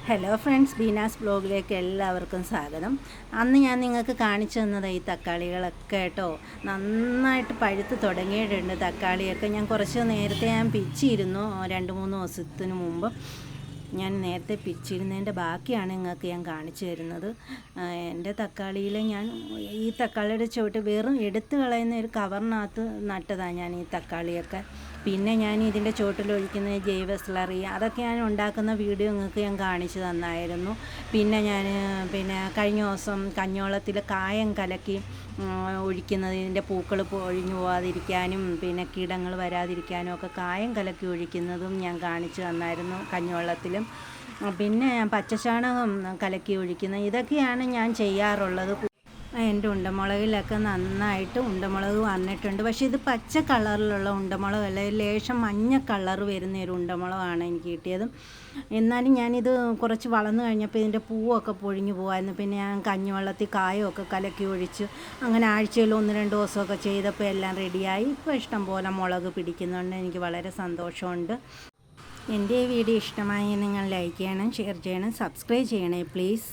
Hello friends, Beena's ബ്ലോഗിലേക്ക് എല്ലാവർക്കും സ്വാഗതം. അന്ന് ഞാൻ നിങ്ങൾക്ക് കാണിച്ചു തന്നത് ഈ തക്കാളികളൊക്കെ കേട്ടോ, നന്നായിട്ട് പഴുത്ത് തുടങ്ങിയിട്ടുണ്ട്. തക്കാളിയൊക്കെ ഞാൻ കുറച്ച് നേരത്തെ പിച്ചിയിരുന്നു, 2-3 ദിവസത്തിന് മുമ്പ് ഞാൻ നേരത്തെ പിച്ചിരുന്നതിൻ്റെ ബാക്കിയാണ് നിങ്ങൾക്ക് ഞാൻ കാണിച്ചു തരുന്നത്. എൻ്റെ തക്കാളിയിൽ ഞാൻ ഈ തക്കാളിയുടെ ചുവട്ട് വെറും എടുത്തു കളയുന്ന ഒരു കവറിനകത്ത് നട്ടതാണ് ഞാൻ ഈ തക്കാളിയൊക്കെ. പിന്നെ ഞാൻ ഇതിൻ്റെ ചുവട്ടിൽ ഒഴിക്കുന്ന ജൈവ സ്ലറി അതൊക്കെ ഞാൻ ഉണ്ടാക്കുന്ന വീഡിയോ നിങ്ങൾക്ക് ഞാൻ കാണിച്ചു തന്നായിരുന്നു. പിന്നെ ഞാൻ കഴിഞ്ഞ ദിവസം കഞ്ഞോളത്തിൽ കായം കലക്കി ഒഴിക്കുന്നത്, ഇതിൻ്റെ പൂക്കൾ ഒഴിഞ്ഞു പോകാതിരിക്കാനും പിന്നെ കീടങ്ങൾ വരാതിരിക്കാനും ഒക്കെ കായം കലക്കി ഒഴിക്കുന്നതും ഞാൻ കാണിച്ചു തന്നായിരുന്നു കഞ്ഞിവെള്ളത്തിലും. പിന്നെ ഞാൻ പച്ചച്ചാണകം കലക്കി ഒഴിക്കുന്നത്, ഇതൊക്കെയാണ് ഞാൻ ചെയ്യാറുള്ളത്. എൻ്റെ ഉണ്ടമുളകിലൊക്കെ നന്നായിട്ട് ഉണ്ടമുളക് വന്നിട്ടുണ്ട്. പക്ഷേ ഇത് പച്ച കളറിലുള്ള ഉണ്ടമുളകല്ല, ലേശം മഞ്ഞ കളർ വരുന്ന ഒരു ഉണ്ടമുളകാണ് എനിക്ക് കിട്ടിയത്. എന്നാലും ഞാനിത് കുറച്ച് വളർന്നു കഴിഞ്ഞപ്പോൾ ഇതിൻ്റെ പൂവൊക്കെ പൊഴിഞ്ഞു പോകുമായിരുന്നു. പിന്നെ ഞാൻ കഞ്ഞിവെള്ളത്തിൽ കായമൊക്കെ കലക്കി ഒഴിച്ച് അങ്ങനെ ആഴ്ചയിൽ 1-2 ദിവസമൊക്കെ ചെയ്തപ്പോൾ എല്ലാം റെഡിയായി. ഇപ്പോൾ ഇഷ്ടം പോലെ മുളക് പിടിക്കുന്നുണ്ട്, എനിക്ക് വളരെ സന്തോഷമുണ്ട്. എൻ്റെ ഈ വീഡിയോ ഇഷ്ടമായി നിങ്ങൾ ലൈക്ക് ചെയ്യണം, ഷെയർ ചെയ്യണം, സബ്സ്ക്രൈബ് ചെയ്യണേ പ്ലീസ്.